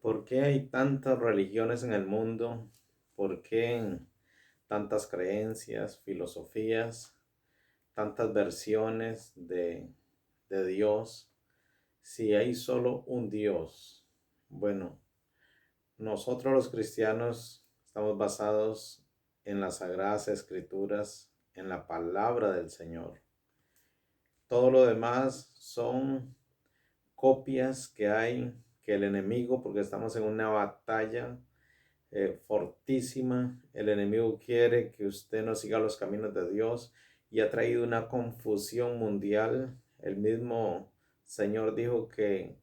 ¿Por qué hay tantas religiones en el mundo? ¿Por qué tantas creencias, filosofías, tantas versiones de Dios? Si hay solo un Dios. Bueno, nosotros los cristianos estamos basados en las sagradas escrituras, en la palabra del Señor. Todo lo demás son copias que hay, que el enemigo, porque estamos en una batalla fortísima. El enemigo quiere que usted no siga los caminos de Dios y ha traído una confusión mundial. El mismo Señor dijo que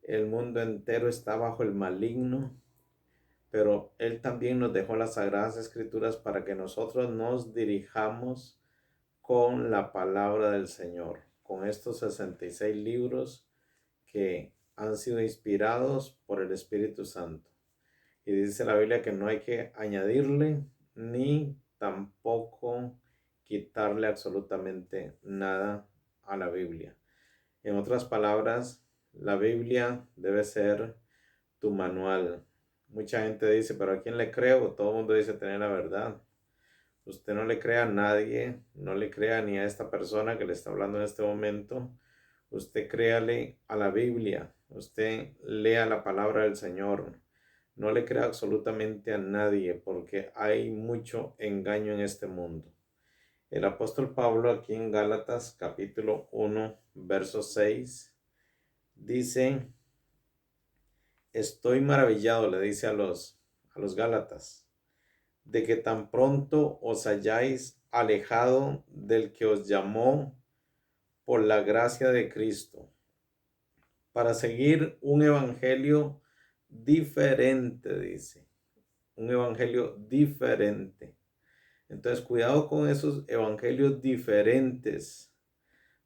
el mundo entero está bajo el maligno, pero Él también nos dejó las sagradas escrituras para que nosotros nos dirijamos con la palabra del Señor, con estos 66 libros que han sido inspirados por el Espíritu Santo. Y dice la Biblia que no hay que añadirle ni tampoco quitarle absolutamente nada a la Biblia. En otras palabras, la Biblia debe ser tu manual. Mucha gente dice, pero ¿a quién le creo? Todo el mundo dice tener la verdad. Usted no le crea a nadie, no le crea ni a esta persona que le está hablando en este momento. Usted créale a la Biblia, usted lea la palabra del Señor. No le crea absolutamente a nadie porque hay mucho engaño en este mundo. El apóstol Pablo aquí en Gálatas capítulo 1, verso 6, dice, estoy maravillado, le dice a los Gálatas, de que tan pronto os hayáis alejado del que os llamó por la gracia de Cristo, para seguir un evangelio diferente, dice, un evangelio diferente. Entonces, cuidado con esos evangelios diferentes,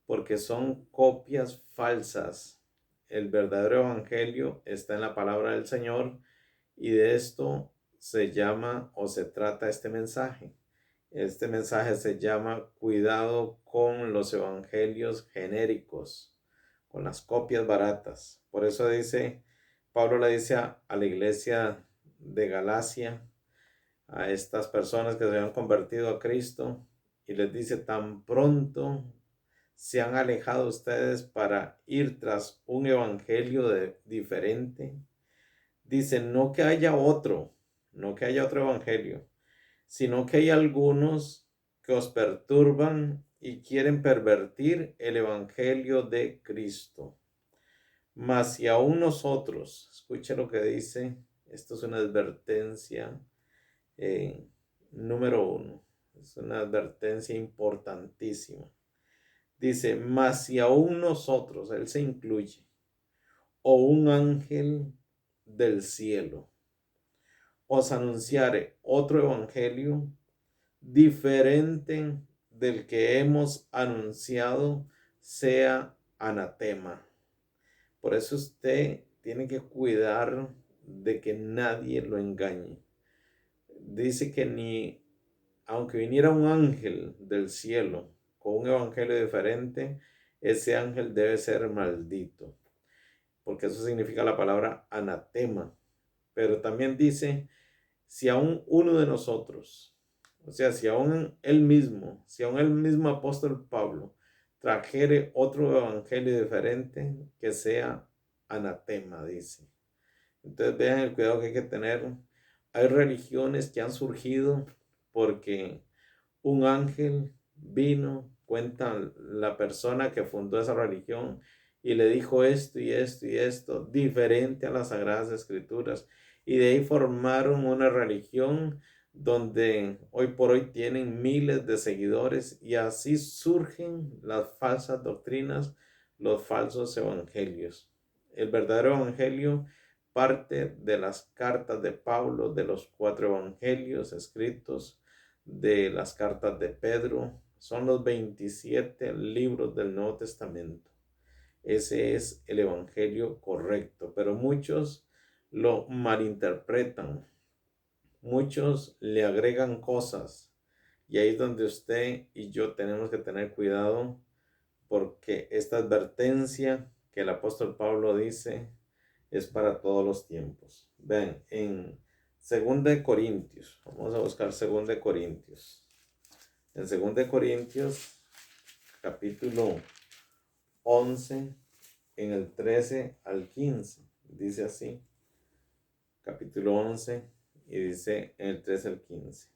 porque son copias falsas. El verdadero evangelio está en la palabra del Señor y de esto se llama o se trata este mensaje. Este mensaje se llama cuidado con los evangelios genéricos, con las copias baratas. Por eso dice, Pablo le dice a la iglesia de Galacia, a estas personas que se han convertido a Cristo, y les dice, tan pronto se han alejado ustedes para ir tras un evangelio diferente. Dice, no que haya otro, no que haya otro evangelio, sino que hay algunos que os perturban y quieren pervertir el evangelio de Cristo. Mas si aún nosotros, escuche lo que dice, esto es una advertencia eh, número 1, es una advertencia importantísima. Dice, mas si aún nosotros, él se incluye, o un ángel del cielo, os anunciare otro evangelio diferente del que hemos anunciado, sea anatema. Por eso usted tiene que cuidar de que nadie lo engañe. Dice que ni aunque viniera un ángel del cielo con un evangelio diferente, ese ángel debe ser maldito, porque eso significa la palabra anatema. Pero también dice, si aún uno de nosotros, o sea, si aún el mismo apóstol Pablo trajere otro evangelio diferente, que sea anatema, dice. Entonces vean el cuidado que hay que tener. Hay religiones que han surgido porque un ángel vino, cuenta la persona que fundó esa religión y le dijo esto y esto y esto, diferente a las Sagradas Escrituras. Y de ahí formaron una religión donde hoy por hoy tienen miles de seguidores y así surgen las falsas doctrinas, los falsos evangelios. El verdadero evangelio parte de las cartas de Pablo, de los 4 evangelios escritos, de las cartas de Pedro. Son los 27 libros del Nuevo Testamento. Ese es el evangelio correcto, pero muchos lo malinterpretan. Muchos le agregan cosas y ahí es donde usted y yo tenemos que tener cuidado, porque esta advertencia que el apóstol Pablo dice es para todos los tiempos. Vean, en 2 Corintios, vamos a buscar 2 Corintios. En 2 Corintios, capítulo 11, en el 13 al 15, dice así, capítulo 11, y dice en el 13 al 15.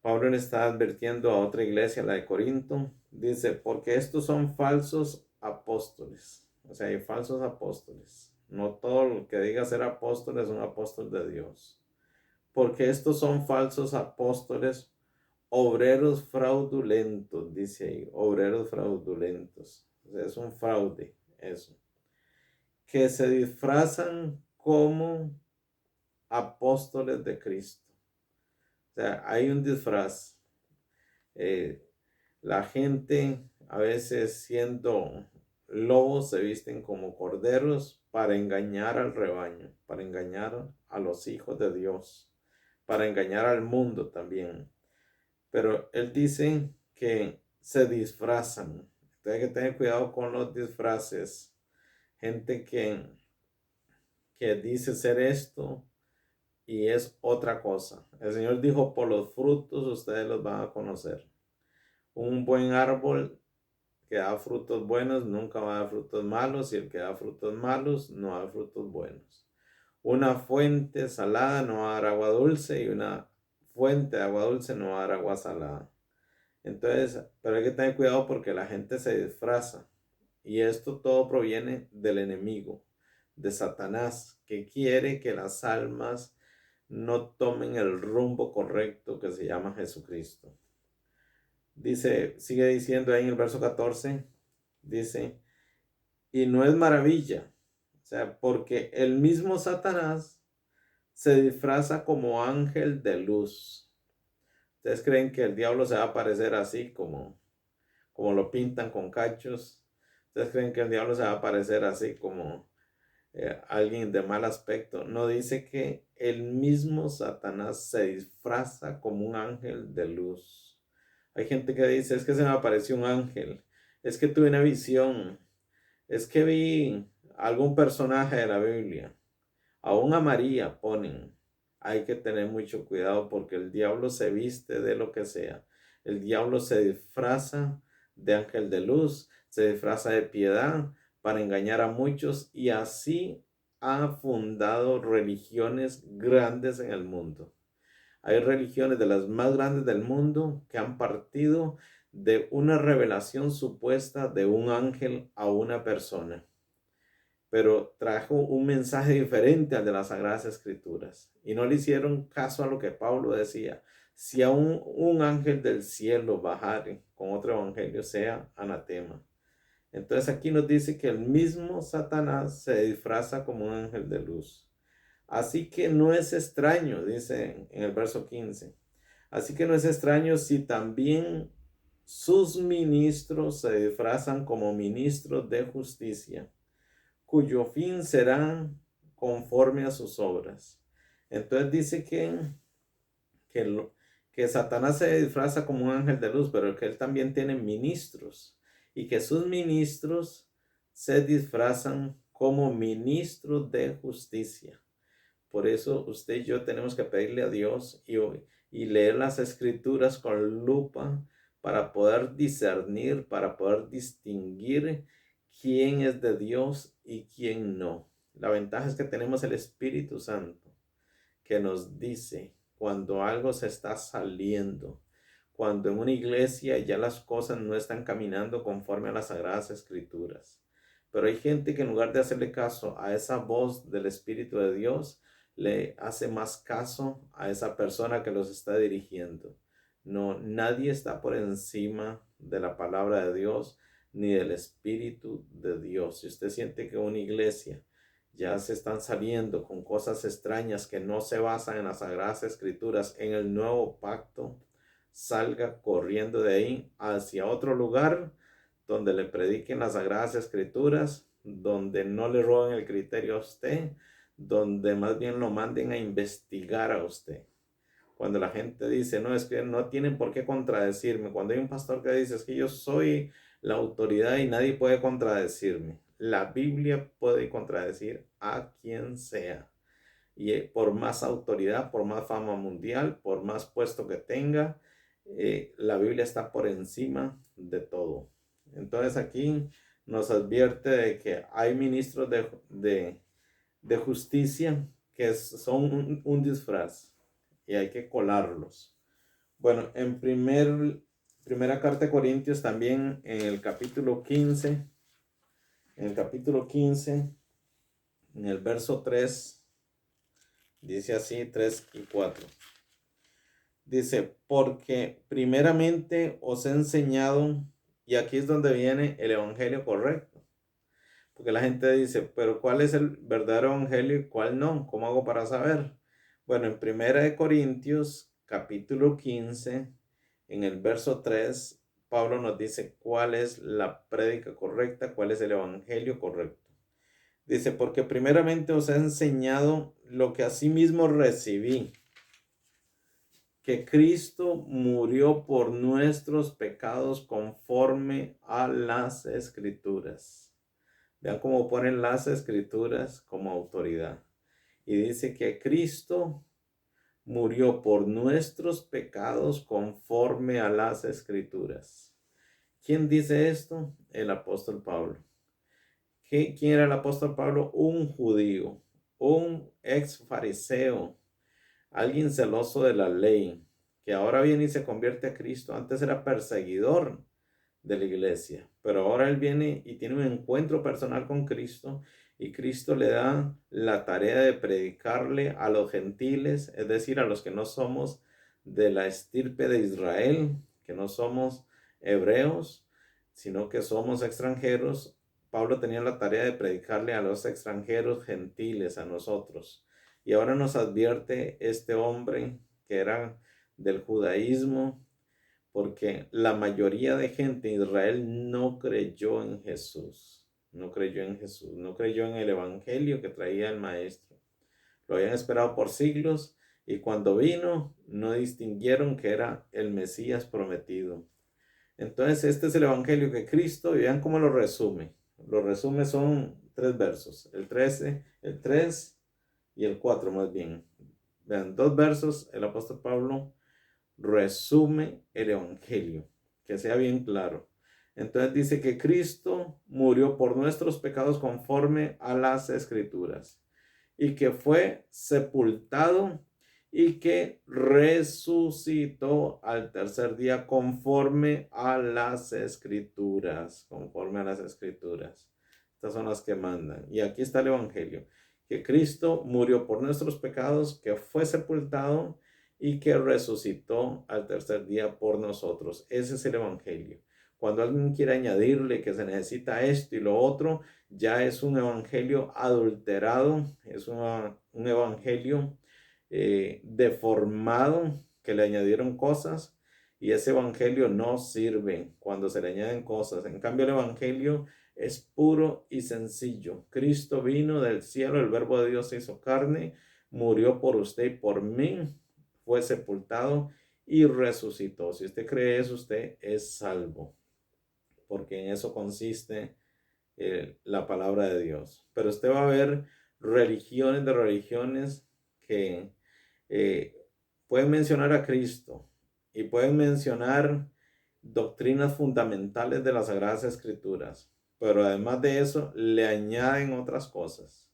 Pablo le está advirtiendo a otra iglesia, la de Corinto, dice, porque estos son falsos apóstoles. O sea, hay falsos apóstoles. No todo el que diga ser apóstol es un apóstol de Dios. Porque estos son falsos apóstoles, obreros fraudulentos, dice ahí, obreros fraudulentos. O sea, es un fraude eso. Que se disfrazan como apóstoles de Cristo. O sea, hay un disfraz. La gente a veces siendo lobos se visten como corderos para engañar al rebaño, para engañar a los hijos de Dios, para engañar al mundo también. Pero él dice que se disfrazan. Entonces hay que tener cuidado con los disfraces. Gente que dice ser esto y es otra cosa. El Señor dijo, por los frutos ustedes los van a conocer. Un buen árbol que da frutos buenos nunca va a dar frutos malos, y el que da frutos malos no da frutos buenos. Una fuente salada no va a dar agua dulce, y una fuente de agua dulce no va a dar agua salada. Entonces, pero hay que tener cuidado porque la gente se disfraza, y esto todo proviene del enemigo, de Satanás, que quiere que las almas no tomen el rumbo correcto que se llama Jesucristo. Dice, sigue diciendo ahí en el verso 14, dice, y no es maravilla, o sea, porque el mismo Satanás se disfraza como ángel de luz. ¿Ustedes creen que el diablo se va a aparecer así como lo pintan con cachos? ¿Ustedes creen que el diablo se va a aparecer así como alguien de mal aspecto? No, dice que el mismo Satanás se disfraza como un ángel de luz. Hay gente que dice, es que se me apareció un ángel, es que tuve una visión, es que vi algún personaje de la Biblia. Aún a María ponen. Hay que tener mucho cuidado porque el diablo se viste de lo que sea. El diablo se disfraza de ángel de luz, se disfraza de piedad para engañar a muchos, y así ha fundado religiones grandes en el mundo. Hay religiones de las más grandes del mundo que han partido de una revelación supuesta de un ángel a una persona, pero trajo un mensaje diferente al de las Sagradas Escrituras, y no le hicieron caso a lo que Pablo decía. Si a un ángel del cielo bajare con otro evangelio, sea anatema. Entonces aquí nos dice que el mismo Satanás se disfraza como un ángel de luz. Así que no es extraño, dice en el verso 15, así que no es extraño si también sus ministros se disfrazan como ministros de justicia, cuyo fin será conforme a sus obras. Entonces dice que Satanás se disfraza como un ángel de luz, pero que él también tiene ministros, y que sus ministros se disfrazan como ministros de justicia. Por eso usted y yo tenemos que pedirle a Dios y leer las escrituras con lupa para poder discernir, para poder distinguir quién es de Dios y quién no. La ventaja es que tenemos el Espíritu Santo que nos dice cuando algo se está saliendo, cuando en una iglesia ya las cosas no están caminando conforme a las Sagradas Escrituras. Pero hay gente que en lugar de hacerle caso a esa voz del Espíritu de Dios, le hace más caso a esa persona que los está dirigiendo. No, nadie está por encima de la palabra de Dios ni del Espíritu de Dios. Si usted siente que una iglesia ya se están saliendo con cosas extrañas que no se basan en las Sagradas Escrituras, en el nuevo pacto, salga corriendo de ahí hacia otro lugar donde le prediquen las Sagradas Escrituras, donde no le roben el criterio a usted, donde más bien lo manden a investigar a usted. Cuando la gente dice, no, es que no tienen por qué contradecirme. Cuando hay un pastor que dice, es que yo soy la autoridad y nadie puede contradecirme. La Biblia puede contradecir a quien sea. Y por más autoridad, por más fama mundial, por más puesto que tenga, la Biblia está por encima de todo. Entonces aquí nos advierte de que hay ministros de justicia que son un disfraz y hay que colarlos. Bueno, en primera carta de Corintios también en el capítulo 15, en el verso 3, dice así, 3 y 4. Dice, porque primeramente os he enseñado, y aquí es donde viene el evangelio correcto. Porque la gente dice, pero ¿cuál es el verdadero evangelio y cuál no? ¿Cómo hago para saber? Bueno, en primera de Corintios, capítulo 15, en el verso 3, Pablo nos dice cuál es la prédica correcta, cuál es el evangelio correcto. Dice, porque primeramente os he enseñado lo que asimismo recibí, que Cristo murió por nuestros pecados conforme a las Escrituras. Vean cómo ponen las Escrituras como autoridad. Y dice que Cristo murió por nuestros pecados conforme a las Escrituras. ¿Quién dice esto? El apóstol Pablo. ¿Quién era el apóstol Pablo? Un judío, un ex fariseo, alguien celoso de la ley, que ahora viene y se convierte a Cristo. Antes era perseguidor de la iglesia, pero ahora él viene y tiene un encuentro personal con Cristo y Cristo le da la tarea de predicarle a los gentiles, es decir, a los que no somos de la estirpe de Israel, que no somos hebreos, sino que somos extranjeros. Pablo tenía la tarea de predicarle a los extranjeros gentiles, a nosotros. Y ahora nos advierte este hombre que era del judaísmo, porque la mayoría de gente en Israel no creyó en Jesús, no creyó en Jesús, no creyó en el evangelio que traía el maestro. Lo habían esperado por siglos y cuando vino no distinguieron que era el Mesías prometido. Entonces este es el evangelio que Cristo, y vean cómo lo resume. Lo resume son 3 versos, el 13, el 3 y el 4 más bien. Vean, 2 versos, el apóstol Pablo resume el evangelio, que sea bien claro. Entonces dice que Cristo murió por nuestros pecados conforme a las Escrituras y que fue sepultado y que resucitó al tercer día conforme a las Escrituras, conforme a las Escrituras. Estas son las que mandan. Y aquí está el evangelio, que Cristo murió por nuestros pecados, que fue sepultado y que resucitó al tercer día por nosotros. Ese es el evangelio. Cuando alguien quiere añadirle que se necesita esto y lo otro, ya es un evangelio adulterado, es un evangelio deformado, que le añadieron cosas, y ese evangelio no sirve cuando se le añaden cosas. En cambio, el evangelio es puro y sencillo. Cristo vino del cielo, el verbo de Dios se hizo carne, murió por usted y por mí, fue sepultado y resucitó. Si usted cree eso, usted es salvo, porque en eso consiste la palabra de Dios. Pero usted va a ver religiones de religiones que pueden mencionar a Cristo y pueden mencionar doctrinas fundamentales de las Sagradas Escrituras, pero además de eso le añaden otras cosas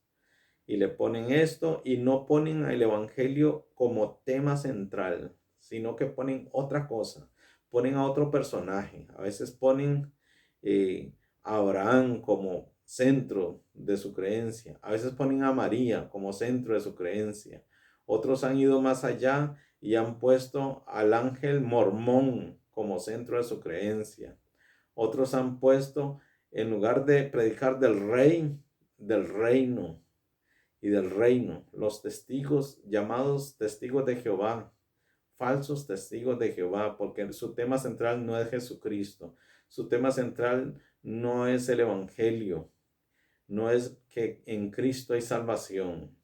y le ponen esto y no ponen el evangelio como tema central, sino que ponen otra cosa, ponen a otro personaje. A veces ponen a Abraham como centro de su creencia, a veces ponen a María como centro de su creencia. Otros han ido más allá y han puesto al ángel mormón como centro de su creencia. Otros han puesto, en lugar de predicar del rey, del reino y del reino, los testigos llamados testigos de Jehová, falsos testigos de Jehová, porque su tema central no es Jesucristo, su tema central no es el evangelio, no es que en Cristo hay salvación,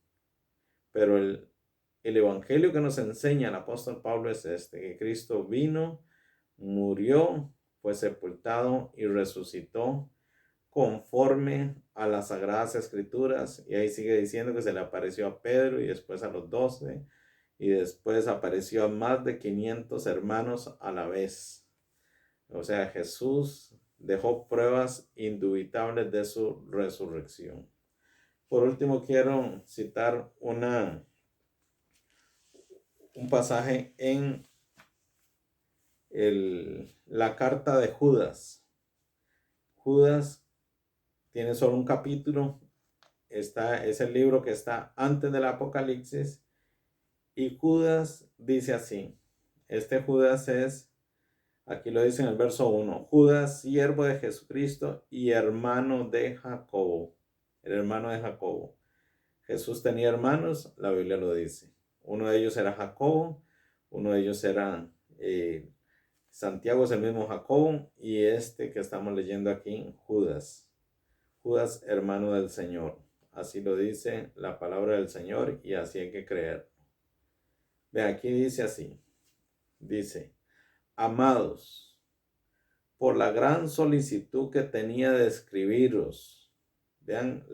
pero el evangelio que nos enseña el apóstol Pablo es este, que Cristo vino, murió, fue sepultado y resucitó conforme a las Sagradas Escrituras, y ahí sigue diciendo que se le apareció a Pedro y después a los 12 y después apareció a más de 500 hermanos a la vez. O sea, Jesús dejó pruebas indubitables de su resurrección. Por último, quiero citar un pasaje en la carta de Judas. Judas tiene solo un capítulo, es el libro que está antes del Apocalipsis, y Judas dice así, este Judas es, aquí lo dice en el verso 1, Judas, siervo de Jesucristo y hermano de Jacobo, el hermano de Jacobo. Jesús tenía hermanos, la Biblia lo dice. Uno de ellos era Jacobo, uno de ellos era Santiago, es el mismo Jacobo, y este que estamos leyendo aquí, Judas. Judas, hermano del Señor. Así lo dice la palabra del Señor y así hay que creer. Ve, aquí dice así. Dice, amados, por la gran solicitud que tenía de escribiros. Vean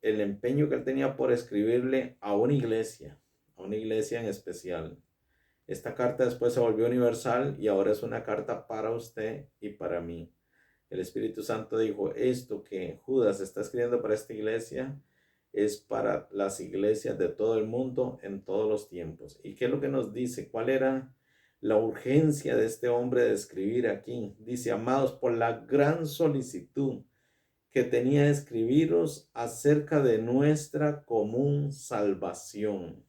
el empeño que él tenía por escribirle a una iglesia en especial. Esta carta después se volvió universal y ahora es una carta para usted y para mí. El Espíritu Santo dijo, esto que Judas está escribiendo para esta iglesia es para las iglesias de todo el mundo en todos los tiempos. ¿Y qué es lo que nos dice? ¿Cuál era la urgencia de este hombre de escribir aquí? Dice, amados, por la gran solicitud que tenía de escribiros acerca de nuestra común salvación.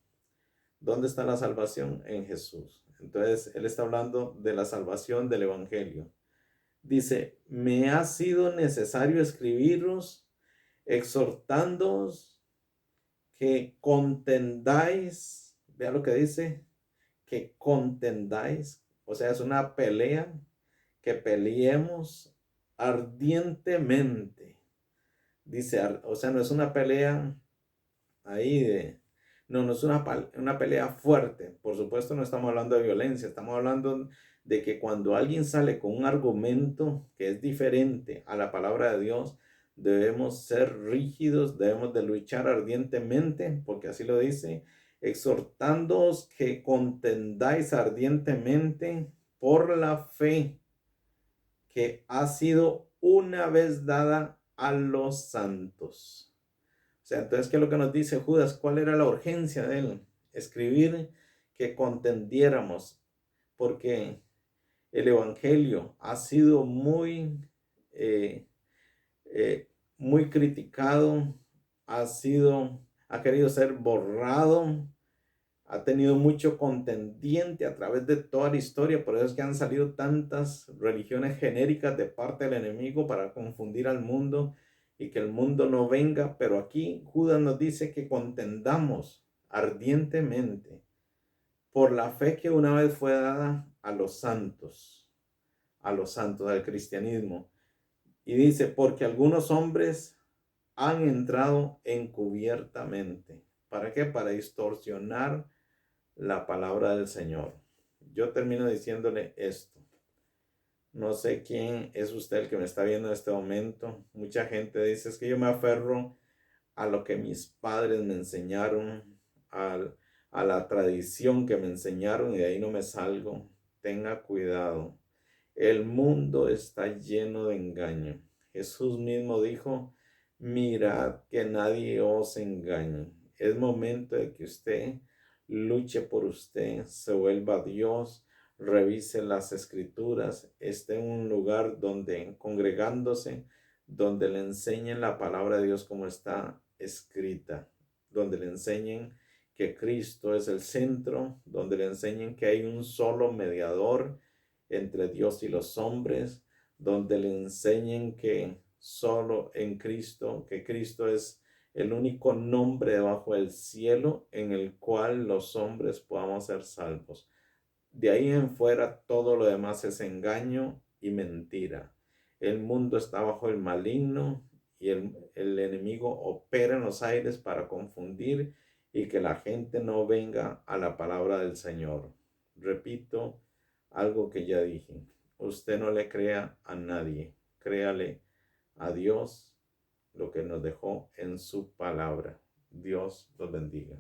¿Dónde está la salvación? En Jesús. Entonces, él está hablando de la salvación del Evangelio. Dice, me ha sido necesario escribiros exhortándoos que contendáis, vea lo que dice, que contendáis, o sea, es una pelea, que peleemos ardientemente. Dice, o sea, no es una pelea ahí no es una pelea fuerte. Por supuesto, no estamos hablando de violencia, estamos hablando de que cuando alguien sale con un argumento que es diferente a la palabra de Dios, debemos ser rígidos, debemos de luchar ardientemente, porque así lo dice, exhortándoos que contendáis ardientemente por la fe que ha sido una vez dada a los santos. O sea, entonces, ¿qué es lo que nos dice Judas? ¿Cuál era la urgencia de él? Escribir que contendiéramos, porque el Evangelio ha sido eh, muy criticado, ha querido ser borrado, ha tenido mucho contendiente a través de toda la historia, por eso es que han salido tantas religiones genéricas de parte del enemigo para confundir al mundo y que el mundo no venga, pero aquí Judas nos dice que contendamos ardientemente por la fe que una vez fue dada a los santos del cristianismo. Y dice, porque algunos hombres han entrado encubiertamente. ¿Para qué? Para distorsionar la palabra del Señor. Yo termino diciéndole esto. No sé quién es usted el que me está viendo en este momento. Mucha gente dice, es que yo me aferro a lo que mis padres me enseñaron, a la tradición que me enseñaron y de ahí no me salgo. Tenga cuidado. El mundo está lleno de engaño. Jesús mismo dijo, mirad que nadie os engañe. Es momento de que usted luche por usted, se vuelva a Dios, revise las escrituras, esté en un lugar donde congregándose, donde le enseñen la palabra de Dios como está escrita, donde le enseñen que Cristo es el centro, donde le enseñen que hay un solo mediador entre Dios y los hombres, donde le enseñen que solo en Cristo, que Cristo es el único nombre debajo del cielo en el cual los hombres podamos ser salvos. De ahí en fuera todo lo demás es engaño y mentira. El mundo está bajo el maligno y el enemigo opera en los aires para confundir y que la gente no venga a la palabra del Señor. Repito algo que ya dije. Usted no le crea a nadie. Créale a Dios lo que nos dejó en su palabra. Dios los bendiga.